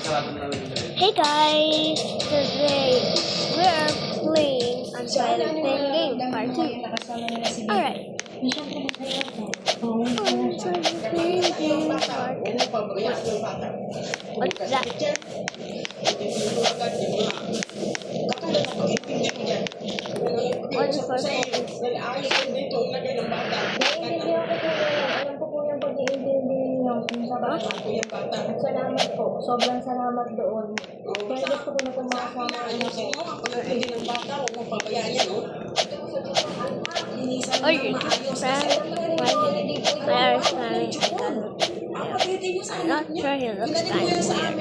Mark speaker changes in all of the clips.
Speaker 1: Hey guys, today we're playing Untitled Pen Game Part 2. Alright. Untitled Pen Game Part 2. What's that? What is for
Speaker 2: Alam ko po yung pag-iintindi ninyo sa bata. Salamat po. Sobrang salamat doon. Kaya gusto ko na pumasok ang ano ko.
Speaker 1: Oh, you're I'm not sure he looks kind of weird.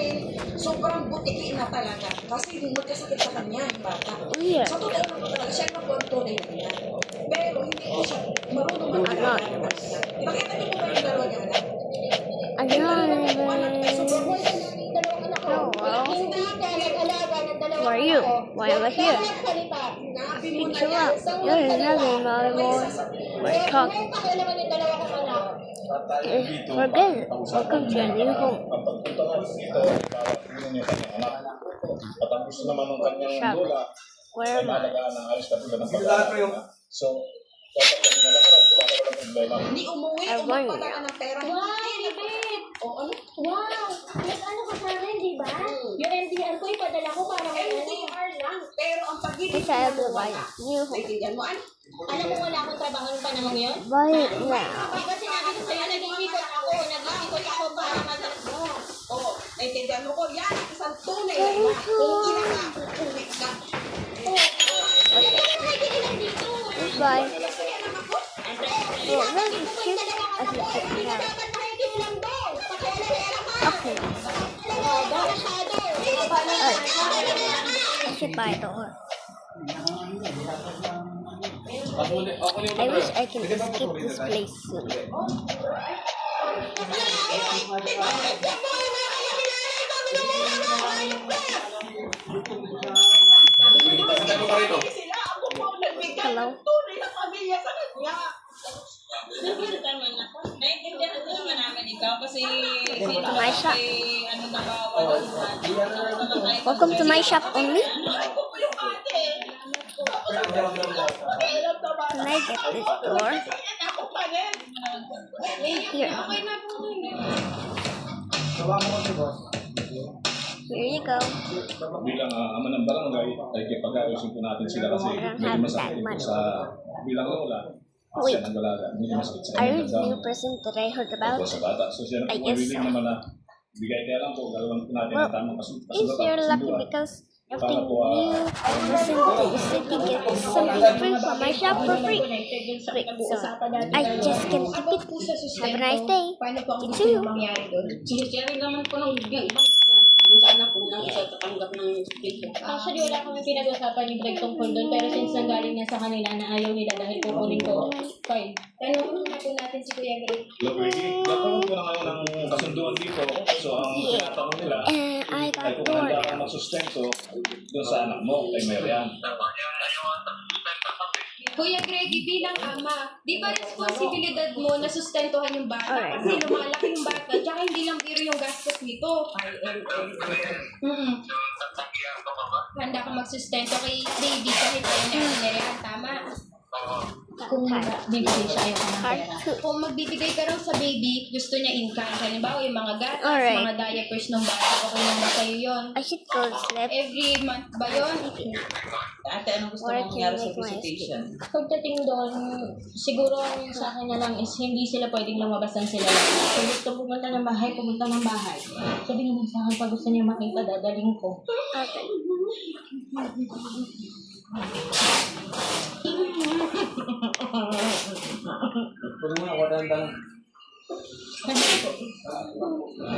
Speaker 3: Sobrang butiki na talaga. Kasi magkasakit sa kanya, yung bata.
Speaker 1: Oh, yeah.
Speaker 3: Sa totoo lang po talaga, siya na po ang tunay na niya. Pero hindi ko siya marunong mag-alaga ng anak niya. Nakita niyo po ba yung dalawa niya anak?
Speaker 1: Who are you? Why am I here? Picture up. You're another valuable. We're talking. Forget it. Welcome to your new home.
Speaker 4: Patapos naman ng kanyang lola.
Speaker 1: Where am I?
Speaker 4: So, dapat kami na lang para walang problema.
Speaker 3: Hindi umuwi, umagpadala ng pera.
Speaker 2: Wow! Nag-ano ka sa akin, di ba? Yung NDR ko, ipadala ko para kay
Speaker 3: NDR lang. Pero ang pag-ibig
Speaker 1: It's a new home.
Speaker 3: naiintindihan mo, ano?
Speaker 2: Alam mo wala akong trabaho ng panahon yun?
Speaker 1: Buy it now.
Speaker 2: Kasi sinabi ko sa'yo, nag-iikot ako para mag-
Speaker 3: Oo, naiintindihan mo ko, yan, isang tunay na ina. Kung ina ka, uuwi ka.
Speaker 1: Goodbye. Well, that's cute as it should be. Okay. I should buy a door. I wish I can escape this place soon. Hello? My shop. Welcome to my shop only. Can I get this door? Here. Here you go.
Speaker 4: Bilang ama ng barangay, ay kipag-ayusin po natin sila kasi medyo masakit po sa bilang lola.
Speaker 1: Wait.
Speaker 4: Siya nag-alaga. Medyo masakit sa
Speaker 1: Are you
Speaker 4: kanyang
Speaker 1: the new
Speaker 4: damdamin.
Speaker 1: person that I heard about?
Speaker 4: Opo, sa bata. So siya na
Speaker 1: I
Speaker 4: po
Speaker 1: guess
Speaker 4: willing
Speaker 1: so.
Speaker 4: naman na bigay kaya lang po, gagawin po natin
Speaker 1: Well,
Speaker 4: ang tamang
Speaker 1: If you're lucky because every
Speaker 4: para po
Speaker 1: new person to the city gets something free from my shop for free. Wait, so I just can't keep it. Have a nice day.
Speaker 3: Paano po ang
Speaker 1: You
Speaker 3: gusto
Speaker 1: too.
Speaker 3: nyo mangyari doon?
Speaker 5: Sinishare naman po ng bangkit niya. Kung saan ako nang siya tatanggap ng split.
Speaker 2: Actually, wala kami pinag-usapan ni Greg tungkol doon, pero since nanggaling na sa kanila na ayaw nila dahil kukunin ko, fine. Tanong na po natin si Kuya Greg.
Speaker 4: Look, Ricky, nagkaroon po na ngayon ng kasunduan dito. So, ang tinatanong nila
Speaker 1: And I
Speaker 4: ay
Speaker 1: got
Speaker 4: kung handa
Speaker 1: bored.
Speaker 4: kang magsustento doon sa anak mo, kay Marian.
Speaker 6: Kuya Greggy, bilang ama, di ba responsibilidad mo na sustentuhan yung bata?
Speaker 1: Alright.
Speaker 6: Kasi lumalaki yung bata, tsaka hindi lang biro yung gastos nito. Handa ka magsustento kay baby kahit ayaw na pinerihan, tama?
Speaker 2: Kung bibigay siya, ayaw ka ng
Speaker 1: Part
Speaker 2: pera.
Speaker 1: 2.
Speaker 6: Kung magbibigay ka raw sa baby, gusto niya income. Halimbawa, yung mga gatas,
Speaker 1: Alright.
Speaker 6: mga diapers ng bata, okay lang ba sa'yo yun?
Speaker 1: I should go to sleep.
Speaker 6: Every month ba yun?
Speaker 5: Ate, anong gusto
Speaker 1: Or
Speaker 5: mong
Speaker 1: can
Speaker 5: mangyari sa
Speaker 1: make my
Speaker 5: visitation?
Speaker 2: Pagdating doon, siguro ang sa akin na lang is hindi sila pwedeng lumabas ng sila lang. Kung gusto pumunta ng bahay, pumunta ng bahay. Sabihin mo sa akin, pag gusto niya makita, dadaling ko.
Speaker 1: Okay.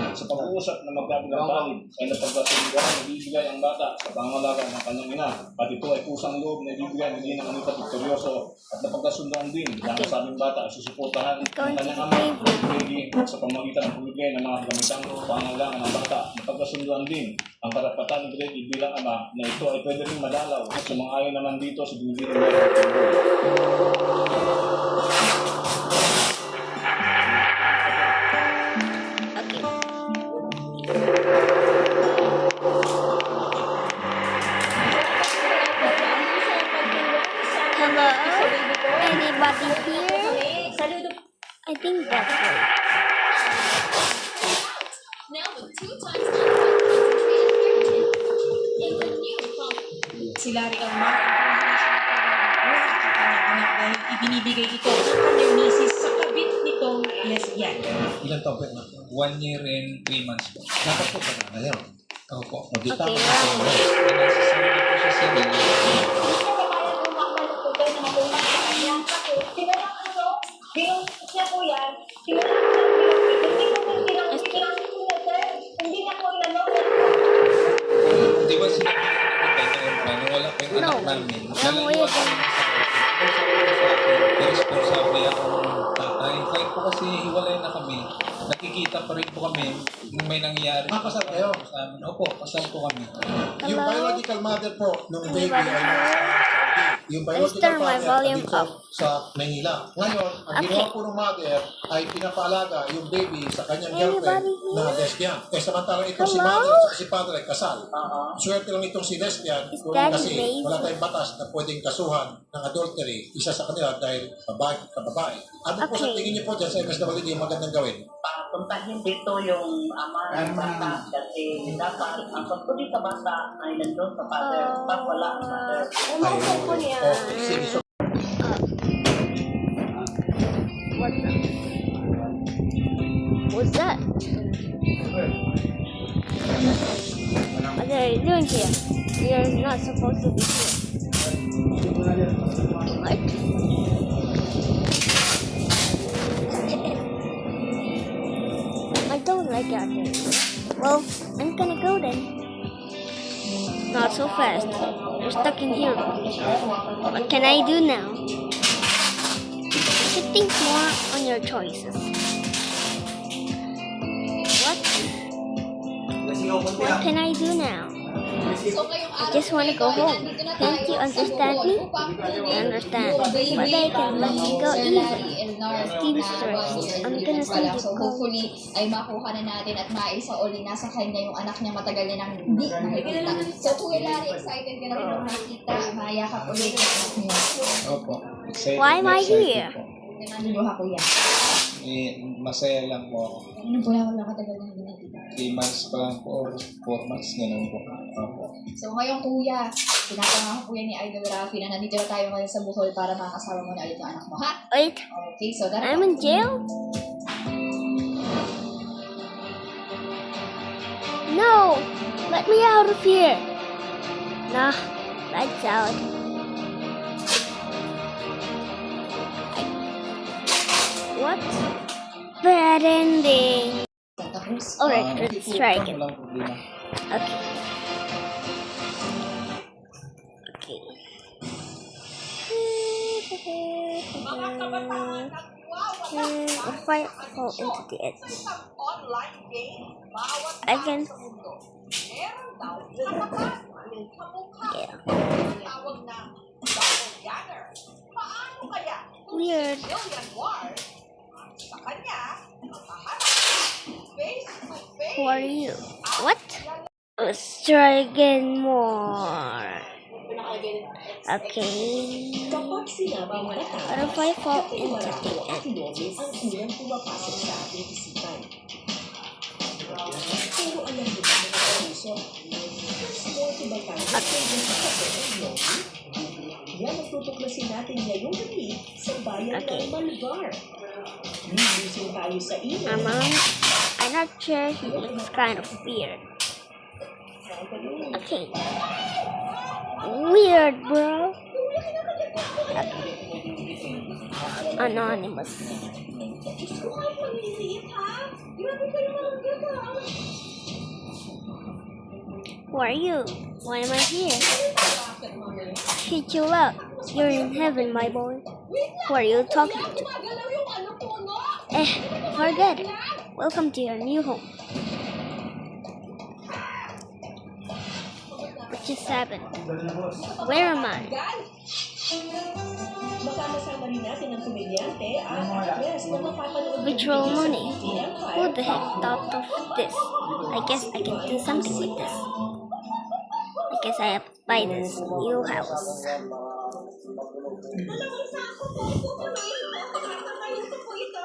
Speaker 4: Sa pag-uusap na magkabilang panig ay napagkasunduan na ibibigay ang bata sa pangalaga ng kanyang ina. At ito ay kusang loob na ibibigay ng ina ng Anita Victorioso. At napagkasunduan din na ang sabing bata ay susuportahan ng kanyang ama sa pamamagitan ng pamigay ng mga gamitang pangangailangan ng bata. Napagkasunduan din ang karapatan ni Greg bilang ama na ito ay pwede rin madalaw at sumang-ayon naman dito sa binibigay ng
Speaker 1: Okay.
Speaker 3: si Larry ang mga information sa kanyang anak dahil ibinibigay ito ng kanyang misis sa kabit nitong lesbian.
Speaker 7: Ilan taon po na? 1 year and 3 months po.
Speaker 8: Dapat po pala ngayon.
Speaker 7: Opo.
Speaker 8: Magdita
Speaker 1: Okay,
Speaker 8: ko
Speaker 1: wow.
Speaker 8: sa inyo.
Speaker 7: Nasasabi po siya sa inyo. Di ba sinabi na wala pa yung
Speaker 1: No.
Speaker 7: anak namin?
Speaker 1: Ang weird.
Speaker 7: Responsable akong tatay. Kahit po kasi hiwalay na kami, nakikita pa rin po kami nung may nangyayari.
Speaker 8: Kasal kayo?
Speaker 7: Sa amin. Opo, kasal po kami.
Speaker 8: Yung
Speaker 1: Hello?
Speaker 8: biological mother po, nung baby
Speaker 1: Anybody
Speaker 8: ay
Speaker 1: here?
Speaker 8: nasa Saudi. Yung biological
Speaker 1: turn my
Speaker 8: father
Speaker 1: volume
Speaker 8: dito
Speaker 1: up.
Speaker 8: sa Manila. Ngayon, ang
Speaker 1: Okay.
Speaker 8: ginawa po ng mother ay pinapaalaga yung baby sa kanyang girlfriend
Speaker 1: Anybody
Speaker 8: na
Speaker 1: here?
Speaker 8: lesbian. Eh samantalang itong si
Speaker 1: Hello?
Speaker 8: mother at si father ay kasal. Swerte lang itong si lesbian
Speaker 1: Is that
Speaker 8: kasi
Speaker 1: amazing?
Speaker 8: wala tayong batas na pwedeng kasuhan ng adultery isa sa kanila dahil babae ka babae. Ano po sa
Speaker 1: Okay.
Speaker 8: tingin niyo po dyan sa MSWD yung magandang gawin?
Speaker 9: Puntahin dito yung ama ng bata kasi dapat ang pagpuli sa bata ay nandun sa father. Pag wala ang mother.
Speaker 8: Okay, sige. So,
Speaker 1: What the? What's that? What are you doing here? You're not supposed to be here. What? I don't like out here. Well, I'm gonna go then. Not so fast. You're stuck in here. What can I do now? You should think more on your choices. What can I do now?
Speaker 6: So ngayong
Speaker 1: I just want to go home. Can't you understand me? I understand. But I can let you go easy. Steam stress. I'm gonna send you
Speaker 10: So
Speaker 1: go.
Speaker 10: hopefully ay makuha na natin at maisauli na sa kanya yung anak niya matagal na nang hindi nakikita. So Kuya Larry, excited ka na rin nung makita, mayakap ulit yung anak niya.
Speaker 7: Opo. Excited
Speaker 1: Why am
Speaker 7: na
Speaker 1: I
Speaker 7: excited
Speaker 1: here?
Speaker 7: po.
Speaker 10: Nanduduha Kuya.
Speaker 7: Masaya lang po ako.
Speaker 10: Ano po lang nakatagal na hindi nakikita?
Speaker 7: 3 months pa lang po or 4 months ganun po. Opo.
Speaker 10: So ngayon Kuya, pinapangako po yan ni Idol Rafi na nandito na tayo ngayon sa Bohol para makasama mo na ulit yung anak mo, ha?
Speaker 1: Wait,
Speaker 10: Okay, so dara.
Speaker 1: I'm in jail? No! Let me out of here! Nah, lights out. What? Bad ending. Alright, let's try again.
Speaker 7: Walang problema.
Speaker 1: Okay. Okay.
Speaker 3: Mga kabataan, nagwawala
Speaker 1: If I fall into the edge,
Speaker 3: sa online game, bawat
Speaker 1: I can.
Speaker 3: sa mundo. Meron daw katapat ang kamukha
Speaker 1: Yeah.
Speaker 3: ang tawag na doppelganger. Paano kaya
Speaker 1: Weird.
Speaker 3: Million Wars at sa kanya makaharap face to face?
Speaker 1: Who are you? What? Let's try again more. Okay.
Speaker 9: Kapag sinabing bata,
Speaker 1: What if I fall into the
Speaker 9: ang
Speaker 1: edge?
Speaker 9: kilomis ang unang pumapasok sa ating isipan. Pero alam mo ba mga karuso, mas sporty ba tayo sa yan ang tutuklasin natin ngayong gabi sa bayan
Speaker 1: Okay.
Speaker 9: ng Malvar. Lilisin tayo sa iyo.
Speaker 1: I'm not sure. He looks kind of weird. Okay. Weird, bro. Okay. Anonymous.
Speaker 3: Diyos ko, ay panliliit ha? Grabe kayo mga gata.
Speaker 1: Who are you? Why am I here? Hey, chill out. You're in heaven, my boy. Who are you talking to?
Speaker 3: Gumagalaw yung ano ko, no?
Speaker 1: Forget it. Welcome to your new home. What just happened? Where am I?
Speaker 9: Makakasama rin natin ang komedyante at actress na mapapanood
Speaker 1: Virtual
Speaker 9: sa
Speaker 1: money.
Speaker 9: Disney Empire.
Speaker 1: Who the heck thought of this? I guess I can do something with this. I guess I have to buy this new house.
Speaker 3: Malamang sa ako po, pupuloy mo. Nakakamayin ko po ito.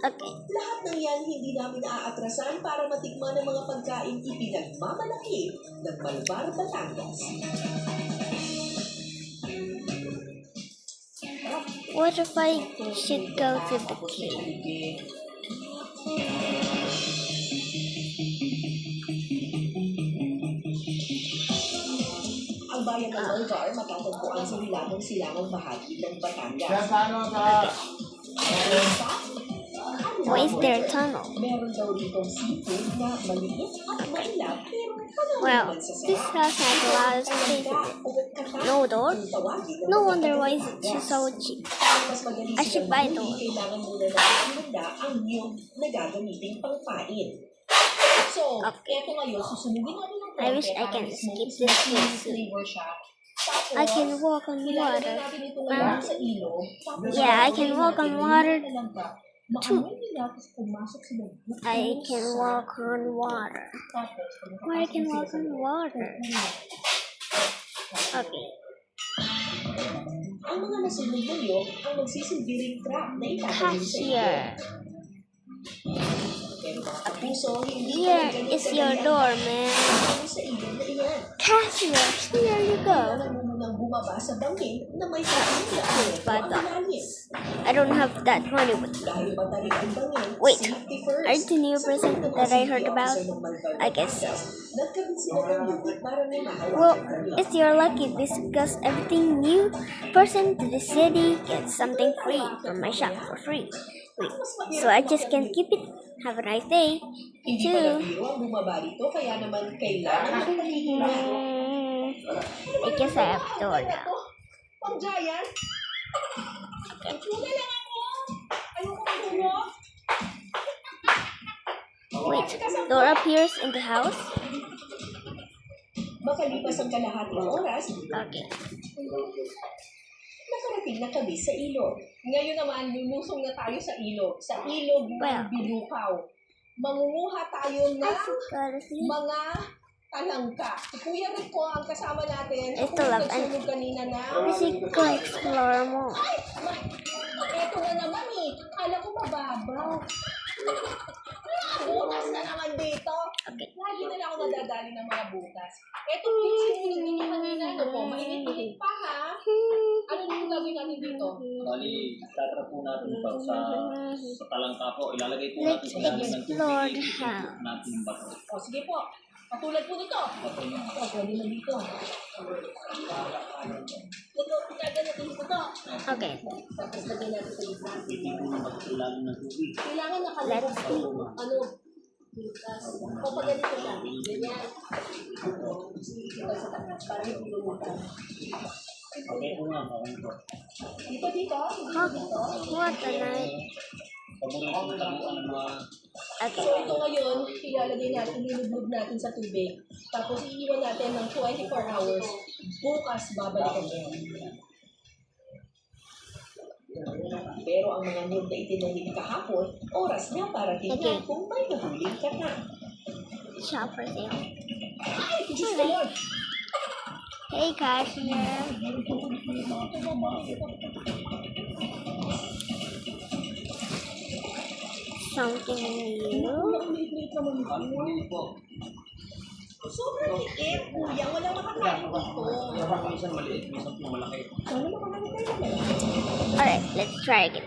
Speaker 1: Okay.
Speaker 3: Lahat ng yan hindi namin naaatrasan para matikman ang mga pagkain ipinagmamalaki ng Malvar, Batangas.
Speaker 1: What if I should go to the cave?
Speaker 3: Ang bayan ng Malvar matatagpuan sa hilagang-silangang bahagi ng Batangas.
Speaker 1: Why is there a tunnel?
Speaker 3: Meron daw rito seafood na maliit at mailap pero
Speaker 1: Well, this house has a lot of space in it. No door? No wonder why is it so cheap. I should buy a door.
Speaker 3: Kailangan muna natin ihanda ang niyog na gagamiting pangpain. So, eto ngayon, susunugin natin ang
Speaker 1: I wish I can skip this place soon. I can walk on water. Yeah, I can walk on water too. I can walk on water. I can walk on water. Okay.
Speaker 3: Ang mga nasunod na niyog ang magsisilbiring trap na itatanim sa iyo.
Speaker 1: Cashier.
Speaker 3: Pero mga kapuso, hindi
Speaker 1: Here is your door, man.
Speaker 3: sa iyo na iyan.
Speaker 1: Cashier, here you go.
Speaker 3: Kailangan mo munang bumaba sa bangin na may sakit
Speaker 1: $5.
Speaker 3: ilalim.
Speaker 1: I don't have that money with me.
Speaker 3: Dahil matarik ang bangin,
Speaker 1: Wait,
Speaker 3: safety first.
Speaker 1: are you the new person that I heard about? I guess so.
Speaker 3: Nagkaroon sila ng unit para may mahawak
Speaker 1: Well,
Speaker 3: ang bangin.
Speaker 1: it's your lucky because everything new person to the city gets something free from my shop for free. Wait, so I just can keep it. Have a nice day.
Speaker 3: Hindi pala
Speaker 1: Too.
Speaker 3: biro ang bumaba dito, kaya naman kailangan ng paligid.
Speaker 1: I guess I have door now.
Speaker 3: Pang giant? Tuna lang ako! Ayoko magulo!
Speaker 1: Wait, door appears in the house?
Speaker 3: Makalipas ang kalahating oras,
Speaker 1: Okay.
Speaker 3: nakarating na kami sa ilog. Ngayon naman, lulusong na tayo sa ilog. Sa ilog ng
Speaker 1: Well.
Speaker 3: Bilukaw. Mangunguha tayo ng
Speaker 1: I forgot to see.
Speaker 3: mga talangka. Si Kuya Rico ang kasama natin.
Speaker 1: I
Speaker 3: Ako
Speaker 1: still
Speaker 3: yung
Speaker 1: love
Speaker 3: nagsunog kanina na.
Speaker 1: Let's go explore more.
Speaker 3: Eto na naman eh. Kala ko mababaw. Butas na naman dito. Lagi na lang ako nadadali ng mga butas. Eto yung sinunog ninyo kanina. Ano po? Mainit-init pa ha? Ano yung gagawin natin dito?
Speaker 11: Bali, tatrap po natin ito sa talangka po. Ilalagay po natin
Speaker 1: Let's
Speaker 11: sa ilalim ng
Speaker 1: explore
Speaker 11: tubig.
Speaker 1: the house.
Speaker 11: Natin yung bato.
Speaker 3: O sige po. Katulad po nito. O, pwede na dito. Ito, pitagan natin ito.
Speaker 1: Okay.
Speaker 3: Tapos lagyan natin sa gitna.
Speaker 11: Pwede po yung bato sa ilalim ng tubig.
Speaker 3: Kailangan nakalabas po. Ano? Butas. O pag ganito lang. Ganyan. Dito sa taas. Para hindi lumutan.
Speaker 11: Okay po nga, okay po.
Speaker 3: Dito, dito.
Speaker 1: What a night.
Speaker 11: Paborito po taguan ng mga
Speaker 1: Okay.
Speaker 3: So ito ngayon, ilalagay natin, nilublog natin sa tubig. Tapos iiwan natin ng 24 hours. Bukas, babalikan mo. Pero ang mga niyog na itinanim kahapon, oras na para tingnan kung may nahuling ka na.
Speaker 1: Shop for sale.
Speaker 3: Ay, Diyos ko Lord!
Speaker 1: Hey, cashier. Something new.
Speaker 3: Sobrang liit, kuya. Walang makakain dito.
Speaker 11: minsan maliit, minsan po malaki.
Speaker 3: Sana makakain tayo na.
Speaker 1: Alright, let's try again.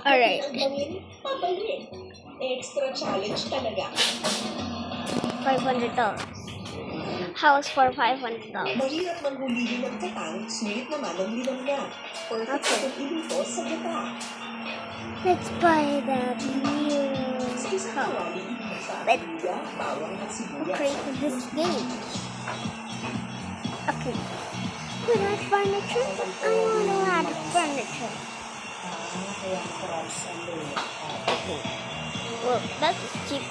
Speaker 1: Alright.
Speaker 3: Ang bangin, pabalik. Extra challenge talaga.
Speaker 1: $500. House for $500.
Speaker 3: Mahirap manghulihin ng katang, sulit naman ang linamnam. Perfect sa pag-iluto sa gata.
Speaker 1: Let's buy that new
Speaker 3: Sa isang
Speaker 1: house.
Speaker 3: kawali, sa
Speaker 1: Let's
Speaker 3: luya, bawang at sibuyas.
Speaker 1: create this game. Okay. We like furniture? I want a lot of furniture. Okay. Well, that's cheap.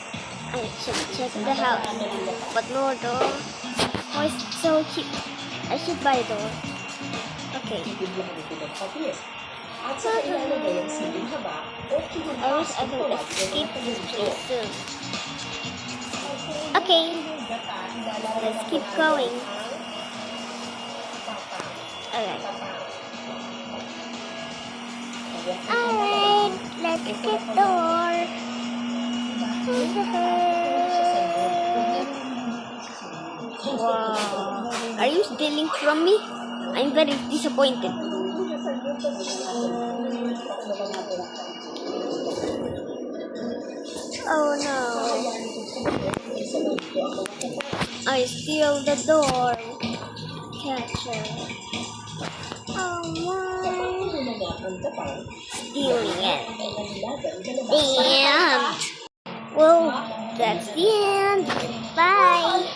Speaker 1: I should check the house. But no door. Why is it so cheap? I should buy a door. Okay.
Speaker 3: Biglang ito ng patis. At sa ilalagay ang siling haba o
Speaker 1: I
Speaker 3: kinuha
Speaker 1: wish I could escape this place soon. Okay. Let's keep going. Alright. Alright. Let's Get door. Wow. Are you stealing from me? I'm very disappointed. Oh no. I steal the door. Catcher. Oh my. Stealing it. The end. Well, that's the end. Bye.